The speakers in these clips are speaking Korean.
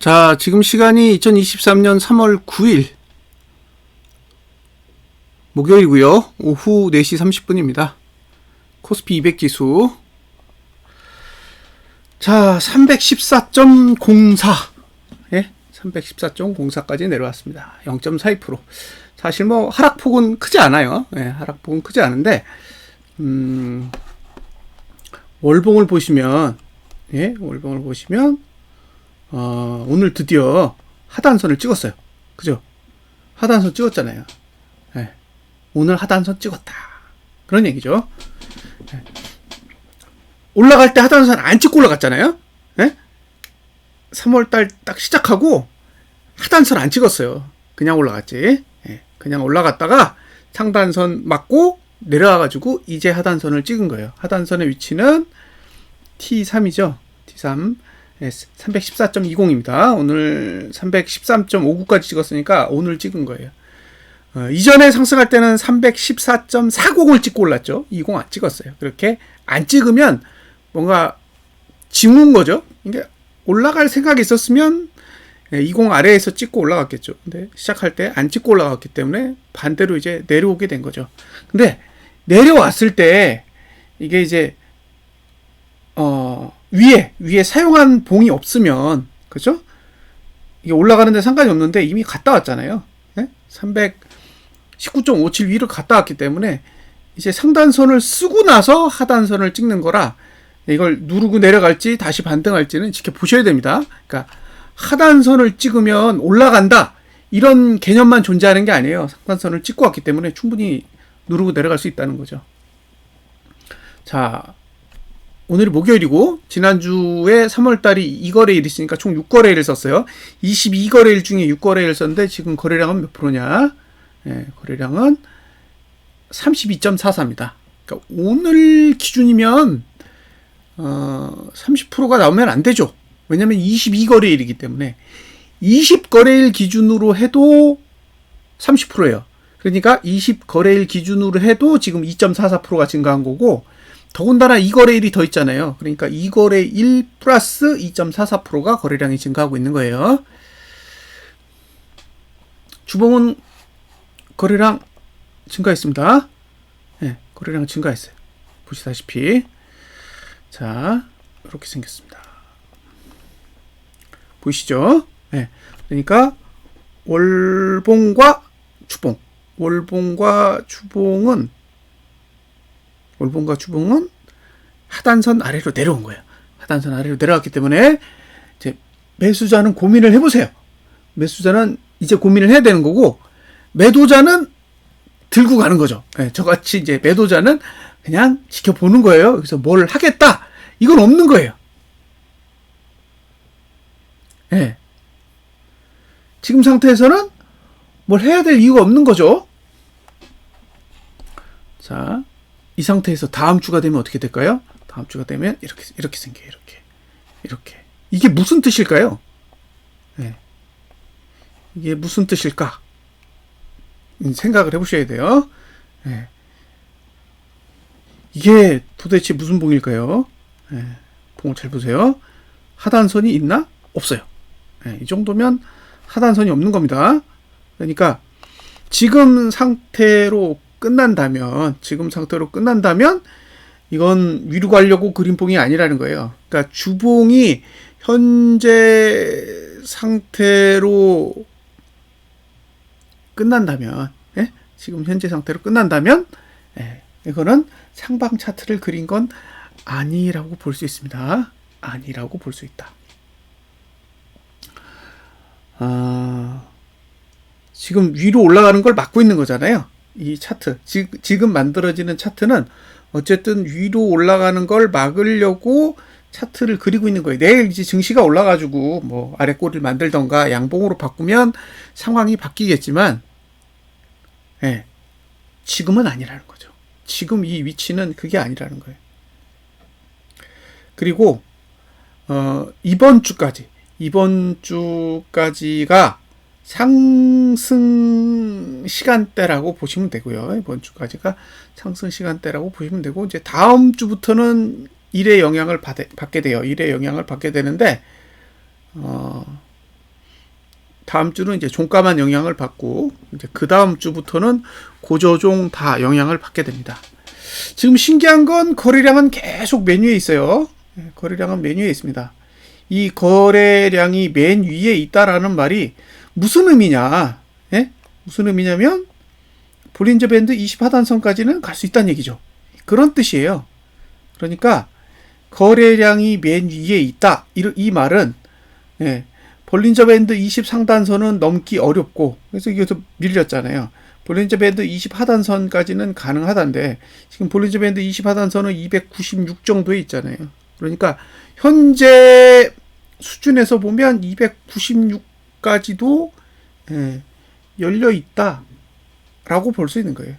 자, 지금 시간이 2023년 3월 9일 목요일이고요. 오후 4시 30분입니다. 코스피 200 지수. 자, 314.04. 예? 314.04까지 내려왔습니다. 0.42%. 사실 뭐 하락폭은 크지 않아요. 예, 하락폭은 크지 않은데 월봉을 보시면 오늘 드디어 하단선을 찍었어요. 그죠? 하단선 찍었잖아요. 예, 오늘 하단선 찍었다. 그런 얘기죠. 예. 올라갈 때 하단선 안 찍고 올라갔잖아요. 예? 3월달 딱 시작하고 하단선 안 찍었어요. 그냥 올라갔지. 예, 그냥 올라갔다가 상단선 맞고 내려와가지고 이제 하단선을 찍은 거예요. 하단선의 위치는 T3이죠. T3. 314.20입니다. 오늘 313.59까지 찍었으니까 오늘 찍은 거예요. 이전에 상승할 때는 314.40을 찍고 올랐죠. 20 안 찍었어요. 그렇게 안 찍으면 뭔가 징후인 거죠. 이게 올라갈 생각이 있었으면 20 아래에서 찍고 올라갔겠죠. 근데 시작할 때 안 찍고 올라갔기 때문에 반대로 이제 내려오게 된 거죠. 근데 내려왔을 때 이게 이제 위에 사용한 봉이 없으면, 그죠? 이게 올라가는데 상관이 없는데 이미 갔다 왔잖아요. 네? 319.57 위로 갔다 왔기 때문에 이제 상단선을 쓰고 나서 하단선을 찍는 거라 이걸 누르고 내려갈지 다시 반등할지는 지켜보셔야 됩니다. 그러니까 하단선을 찍으면 올라간다, 이런 개념만 존재하는 게 아니에요. 상단선을 찍고 왔기 때문에 충분히 누르고 내려갈 수 있다는 거죠. 자, 오늘이 목요일이고 지난주에 3월달이 2거래일 있으니까 총 6거래일을 썼어요. 22거래일 중에 6거래일을 썼는데 지금 거래량은 몇 프로냐? 예, 거래량은 32.44입니다. 그러니까 오늘 기준이면 30%가 나오면 안 되죠. 왜냐면 22거래일이기 때문에 20거래일 기준으로 해도 30%예요. 그러니까 20거래일 기준으로 해도 지금 2.44%가 증가한 거고, 더군다나 2거래일이 더 있잖아요. 그러니까 2거래일 플러스 2.44%가 거래량이 증가하고 있는 거예요. 주봉은 거래량 증가했습니다. 네, 거래량 증가했어요. 보시다시피. 자, 이렇게 생겼습니다. 보이시죠? 네, 그러니까 월봉과 주봉은 하단선 아래로 내려온 거예요. 하단선 아래로 내려왔기 때문에 이제 매수자는 고민을 해보세요. 매수자는 이제 고민을 해야 되는 거고, 매도자는 들고 가는 거죠. 네, 저같이 이제 매도자는 그냥 지켜보는 거예요. 그래서 뭘 하겠다, 이건 없는 거예요. 네. 지금 상태에서는 뭘 해야 될 이유가 없는 거죠. 자, 이 상태에서 다음 주가 되면 어떻게 될까요? 다음 주가 되면 이렇게 생겨요. 이렇게. 이게 무슨 뜻일까요? 네. 이게 무슨 뜻일까? 생각을 해보셔야 돼요. 네. 이게 도대체 무슨 봉일까요? 네. 봉을 잘 보세요. 하단선이 있나? 없어요. 네. 이 정도면 하단선이 없는 겁니다. 그러니까 지금 상태로 끝난다면 이건 위로 가려고 그린 봉이 아니라는 거예요. 그러니까 주봉이 현재 상태로 끝난다면, 예? 지금 현재 상태로 끝난다면, 예, 이거는 상방 차트를 그린 건 아니라고 볼 수 있습니다. 아니라고 볼 수 있다. 지금 위로 올라가는 걸 막고 있는 거잖아요. 이 차트, 지금 만들어지는 차트는 어쨌든 위로 올라가는 걸 막으려고 차트를 그리고 있는 거예요. 내일 이제 증시가 올라가지고 뭐 아래 꼬리를 만들던가 양봉으로 바꾸면 상황이 바뀌겠지만, 예, 지금은 아니라는 거죠. 지금 이 위치는 그게 아니라는 거예요. 그리고 이번 주까지가 상승 시간대라고 보시면 되고요. 이번 주까지가 상승 시간대라고 보시면 되고, 이제 다음 주부터는 일의 영향을 받게 돼요. 일의 영향을 받게 되는데, 다음 주는 이제 종가만 영향을 받고 이제 그 다음 주부터는 고조종 다 영향을 받게 됩니다. 지금 신기한 건 거래량은 계속 맨 위에 있어요. 거래량은 맨 위에 있습니다. 이 거래량이 맨 위에 있다라는 말이 무슨 의미냐? 예? 무슨 의미냐면 볼린저 밴드 20하단선까지는 갈 수 있다는 얘기죠. 그런 뜻이에요. 그러니까 거래량이 맨 위에 있다. 이 말은 볼린저 밴드 20 상단선은 넘기 어렵고 그래서 이게서 밀렸잖아요. 볼린저 밴드 20 하단선까지는 가능하다는데 지금 볼린저 밴드 20 하단선은 296 정도에 있잖아요. 그러니까 현재 수준에서 보면 296까지도 열려 있다라고 볼 수 있는 거예요.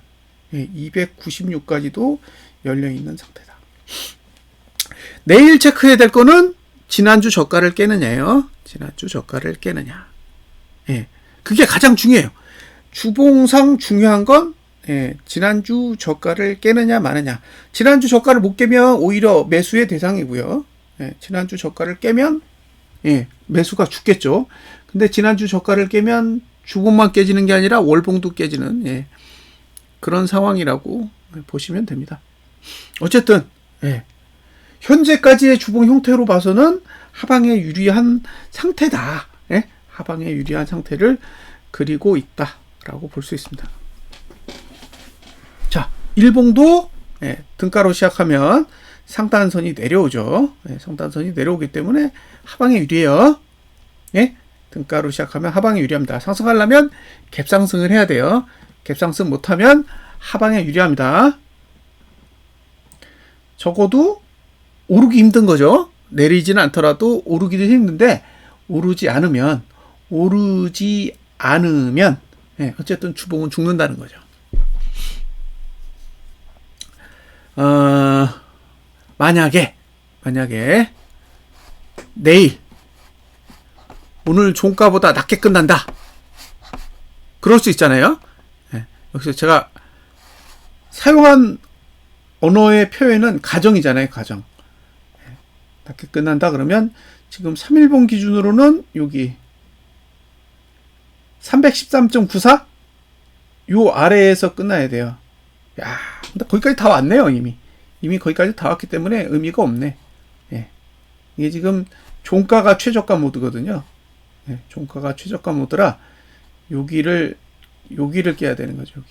296까지도 열려 있는 상태다. 내일 체크해야 될 거는 지난주 저가를 깨느냐예요. 지난주 저가를 깨느냐. 그게 가장 중요해요. 주봉상 중요한 건 지난주 저가를 깨느냐 마느냐. 지난주 저가를 못 깨면 오히려 매수의 대상이고요. 지난주 저가를 깨면 매수가 죽겠죠. 근데 지난주 저가를 깨면 주봉만 깨지는 게 아니라 월봉도 깨지는 그런 상황이라고 보시면 됩니다. 어쨌든 현재까지의 주봉 형태로 봐서는 하방에 유리한 상태다. 하방에 유리한 상태를 그리고 있다라고 볼 수 있습니다. 자, 일봉도 등가로 시작하면 상단선이 내려오죠. 상단선이 내려오기 때문에 하방에 유리해요. 등가로 시작하면 하방에 유리합니다. 상승하려면 갭상승을 해야 돼요. 갭상승 못하면 하방에 유리합니다. 적어도 오르기 힘든 거죠. 내리지는 않더라도 오르기도 힘든데 오르지 않으면 어쨌든 주봉은 죽는다는 거죠. 만약에 내일 오늘 종가보다 낮게 끝난다. 그럴 수 있잖아요. 여기서 제가 사용한 언어의 표현은 가정이잖아요. 가정. 낮게 끝난다 그러면 지금 3일봉 기준으로는 여기 313.94? 요 아래에서 끝나야 돼요. 야, 근데 거기까지 다 왔네요, 이미 거기까지 다 왔기 때문에 의미가 없네. 이게 지금 종가가 최저가 모드거든요. 종가가 최저가 모드라 여기를 깨야 되는 거죠. 여기.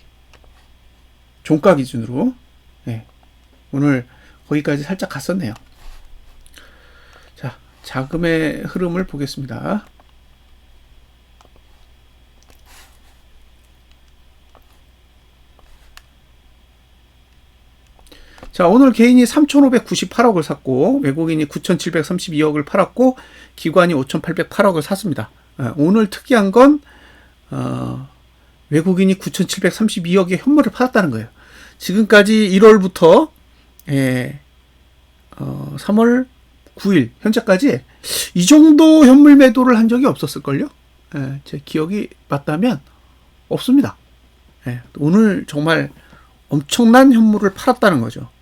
종가 기준으로. 오늘 거기까지 살짝 갔었네요. 자, 자금의 흐름을 보겠습니다. 자, 오늘 개인이 3,598억을 샀고 외국인이 9,732억을 팔았고 기관이 5,808억을 샀습니다. 오늘 특이한 건 외국인이 9,732억의 현물을 팔았다는 거예요. 지금까지 1월부터 3월 9일 현재까지 이 정도 현물 매도를 한 적이 없었을걸요. 제 기억이 맞다면 없습니다. 오늘 정말 엄청난 현물을 팔았다는 거죠.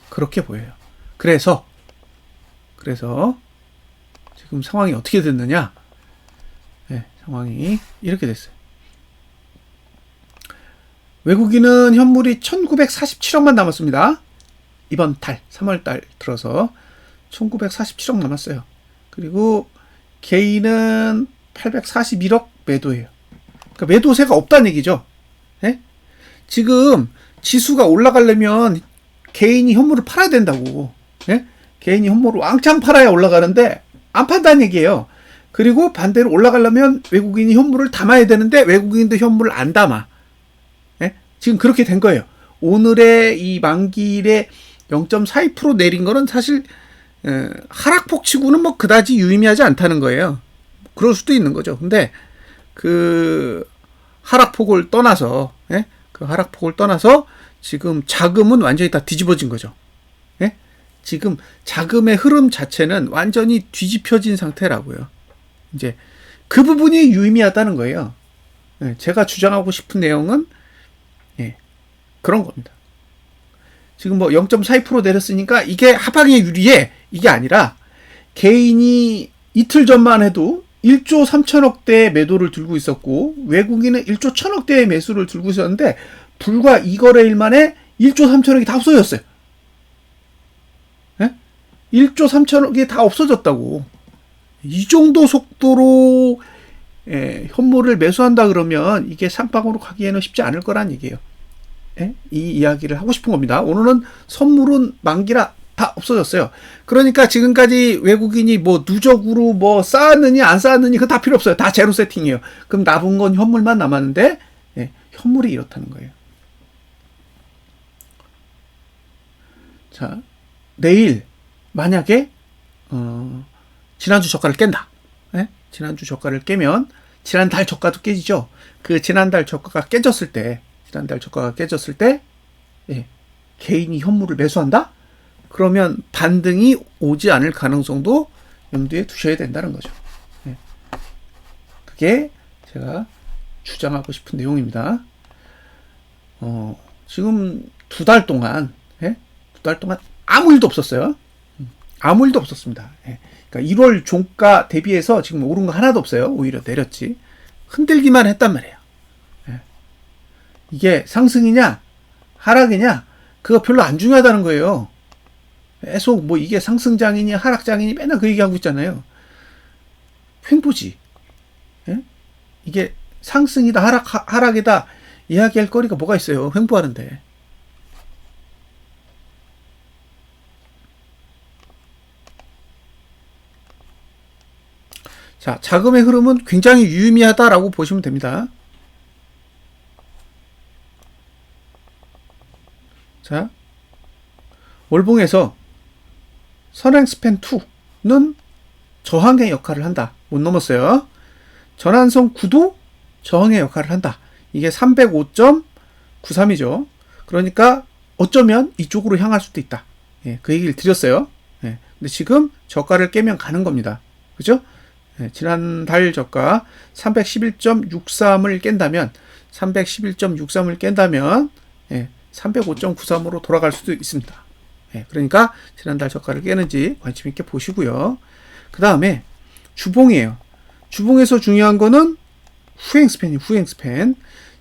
그렇게 보여요. 그래서 지금 상황이 어떻게 됐느냐? 상황이 이렇게 됐어요. 외국인은 현물이 1947억만 남았습니다. 이번 달 3월달 들어서 1947억 남았어요. 그리고 개인은 841억 매도예요. 그러니까 매도세가 없다는 얘기죠. 지금 지수가 올라가려면 개인이 현물을 팔아야 된다고. 개인이 현물을 왕창 팔아야 올라가는데 안 판다는 얘기예요. 그리고 반대로 올라가려면 외국인이 현물을 담아야 되는데 외국인도 현물을 안 담아. 지금 그렇게 된 거예요. 오늘의 이 만기일에 0.42% 내린 거는 사실 하락폭 치고는 뭐 그다지 유의미하지 않다는 거예요. 그럴 수도 있는 거죠. 근데 그 하락폭을 떠나서 지금 자금은 완전히 다 뒤집어진 거죠. 지금 자금의 흐름 자체는 완전히 뒤집혀진 상태라고요. 이제 그 부분이 유의미하다는 거예요. 제가 주장하고 싶은 내용은 그런 겁니다. 지금 뭐 0.42% 내렸으니까 이게 하방에 유리해. 이게 아니라 개인이 이틀 전만 해도 1조 3천억대의 매도를 들고 있었고 외국인은 1조 1천억대의 매수를 들고 있었는데 불과 2거래일 만에 1조 3천억이 다 없어졌어요. 네? 1조 3천억이 다 없어졌다고. 이 정도 속도로 현물을 매수한다 그러면 이게 쌍방으로 가기에는 쉽지 않을 거란 얘기예요. 이 이야기를 하고 싶은 겁니다. 오늘은 선물은 만기라 다 없어졌어요. 그러니까 지금까지 외국인이 뭐 누적으로 뭐 쌓았느니 안 쌓았느니 그거 다 필요 없어요. 다 제로 세팅이에요. 그럼 남은 건 현물만 남았는데 현물이 이렇다는 거예요. 자, 내일 만약에 지난주 저가를 깬다. 지난주 저가를 깨면 지난달 저가도 깨지죠. 그 지난달 저가가 깨졌을 때 개인이 현물을 매수한다? 그러면 반등이 오지 않을 가능성도 염두에 두셔야 된다는 거죠. 그게 제가 주장하고 싶은 내용입니다. 지금 두 달 동안 아무 일도 없었어요. 아무 일도 없었습니다. 그러니까 1월 종가 대비해서 지금 오른 거 하나도 없어요. 오히려 내렸지. 흔들기만 했단 말이에요. 이게 상승이냐 하락이냐 그거 별로 안 중요하다는 거예요. 계속 뭐 이게 상승장이니 하락장이니 맨날 그 얘기하고 있잖아요. 횡보지. 이게 상승이다 하락이다 이야기할 거리가 뭐가 있어요. 횡보하는데. 자, 자금의 흐름은 굉장히 유의미하다라고 보시면 됩니다. 자, 월봉에서 선행 스팬 2는 저항의 역할을 한다. 못 넘었어요. 전환선 9도 저항의 역할을 한다. 이게 305.93이죠. 그러니까 어쩌면 이쪽으로 향할 수도 있다. 그 얘기를 드렸어요. 근데 지금 저가를 깨면 가는 겁니다. 그죠? 지난달 저가 311.63을 깬다면 305.93으로 돌아갈 수도 있습니다. 그러니까 지난달 저가를 깨는지 관심 있게 보시고요. 그 다음에 주봉이에요. 주봉에서 중요한 거는 후행 스팬.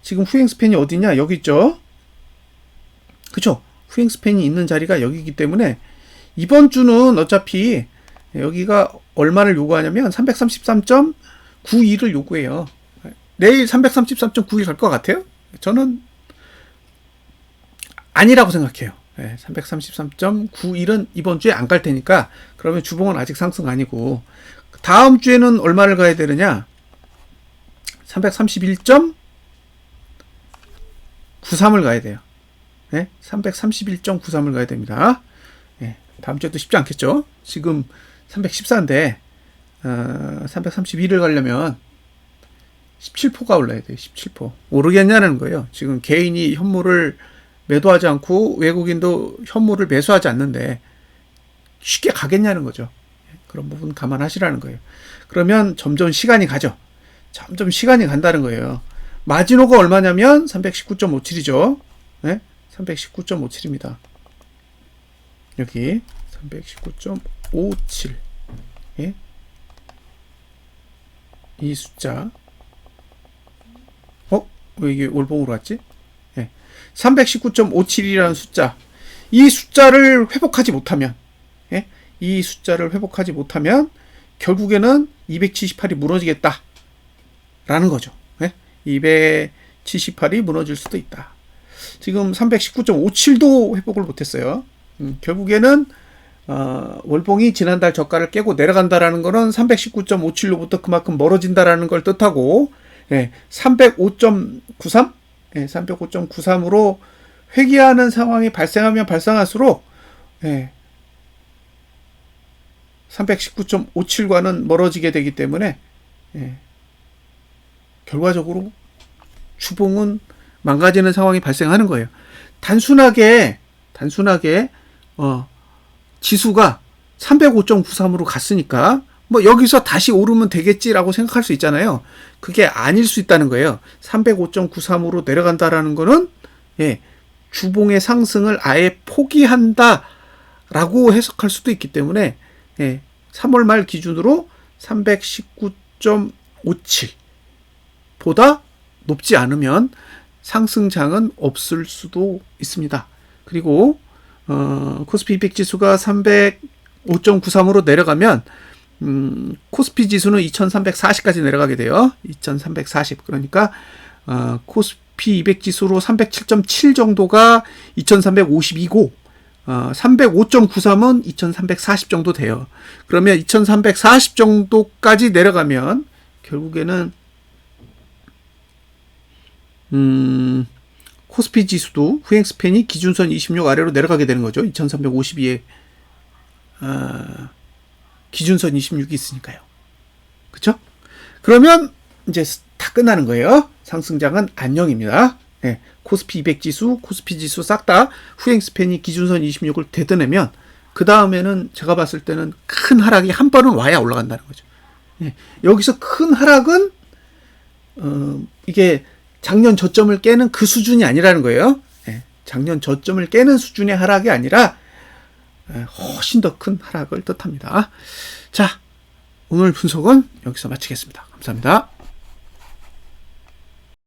지금 후행 스팬이 어디냐? 여기 있죠. 그쵸? 후행 스팬이 있는 자리가 여기이기 때문에 이번 주는 어차피 여기가 얼마를 요구하냐면 333.92를 요구해요. 내일 333.92 갈 것 같아요? 저는 아니라고 생각해요. 333.91은 이번 주에 안 갈 테니까 그러면 주봉은 아직 상승 아니고 다음 주에는 얼마를 가야 되느냐? 331.93을 가야 돼요. 331.93을 가야 됩니다. 다음 주에도 쉽지 않겠죠? 지금 314인데 331을 가려면 17%가 올라야 돼요. 17%. 오르겠냐는 거예요. 지금 개인이 현물을 매도하지 않고 외국인도 현물을 매수하지 않는데 쉽게 가겠냐는 거죠. 그런 부분 감안하시라는 거예요. 그러면 점점 시간이 가죠. 점점 시간이 간다는 거예요. 마지노가 얼마냐면 319.57이죠. 319.57입니다. 여기 319.57. 이 숫자. 왜 이게 월봉으로 왔지? 319.57이라는 숫자. 이 숫자를 회복하지 못하면, 결국에는 278이 무너지겠다. 라는 거죠. 278이 무너질 수도 있다. 지금 319.57도 회복을 못했어요. 결국에는 월봉이 지난달 저가를 깨고 내려간다라는 거는 319.57로부터 그만큼 멀어진다라는 걸 뜻하고 305.93? 305.93으로 회귀하는 상황이 발생하면 발생할수록 319.57과는 멀어지게 되기 때문에 결과적으로 주봉은 망가지는 상황이 발생하는 거예요. 단순하게 지수가 305.93으로 갔으니까 뭐 여기서 다시 오르면 되겠지라고 생각할 수 있잖아요. 그게 아닐 수 있다는 거예요. 305.93으로 내려간다라는 거는 주봉의 상승을 아예 포기한다라고 해석할 수도 있기 때문에 3월 말 기준으로 319.57 보다 높지 않으면 상승장은 없을 수도 있습니다. 그리고 코스피 200 지수가 305.93으로 내려가면 코스피 지수는 2340까지 내려가게 돼요. 2340. 그러니까 코스피 200 지수로 307.7 정도가 2352고 305.93은 2340 정도 돼요. 그러면 2340 정도까지 내려가면 결국에는 코스피 지수도 후행 스팬이 기준선 26 아래로 내려가게 되는 거죠. 2352에 기준선 26이 있으니까요. 그쵸? 그러면 이제 다 끝나는 거예요. 상승장은 안녕입니다. 네, 코스피 200 지수, 코스피 지수 싹 다 후행 스팬이 기준선 26을 되드내면 그 다음에는 제가 봤을 때는 큰 하락이 한 번은 와야 올라간다는 거죠. 네, 여기서 큰 하락은 이게 작년 저점을 깨는 그 수준이 아니라는 거예요. 네, 작년 저점을 깨는 수준의 하락이 아니라 훨씬 더 큰 하락을 뜻합니다. 자, 오늘 분석은 여기서 마치겠습니다. 감사합니다.